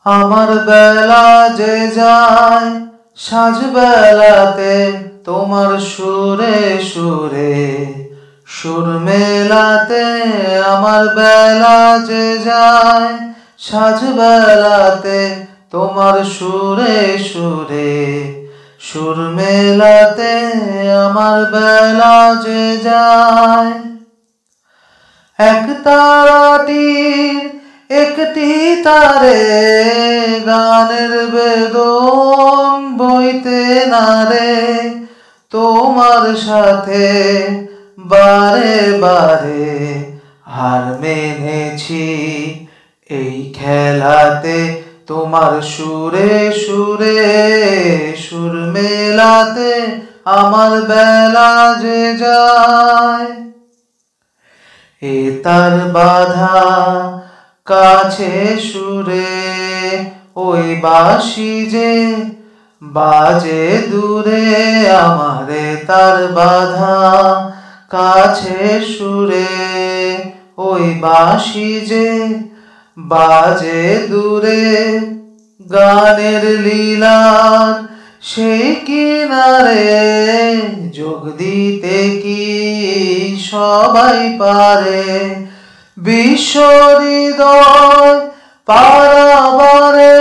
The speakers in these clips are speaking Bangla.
আমার বেলা যে যায় সাজ বেলাতে তোমার সুরে সুরে সুর মেলাতে। আমার বেলা যে যায় সাজ বেলাতে তোমার সুরে সুরে সুর মেলাতে। আমার বেলা যে যায় এক তারাটির একটি তারে গানের বেদন বইতে নারে। তোমার সাথে বারে বারে হার মেনেছি এই খেলাতে। তোমার সুরে সুরে সুর মেলাতে আমার বেলা যে যায়। এ তার বাধা কাছে সুরে ওই বাঁশি যে বাজে দূরে। আমারে তার বাধা কাছে সুরে ওই বাঁশি যে বাজে দূরে। গানের লীলার সেই কিনারে যোগ দিতে কি সবাই পারে। বিশ্ব হৃদয় পারাবারে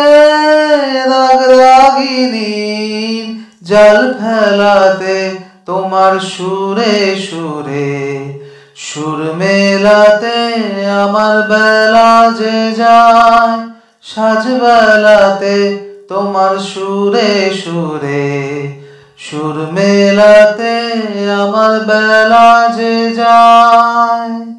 রাগ রাগিনীর জাল ফেলাতে। তোমার সুরে সুরে সুর মেলাতে আমার বেলা যে যায় সাজ বেলাতে। তোমার সুরে সুরে সুর মেলাতে আমার বেলা যে যায়।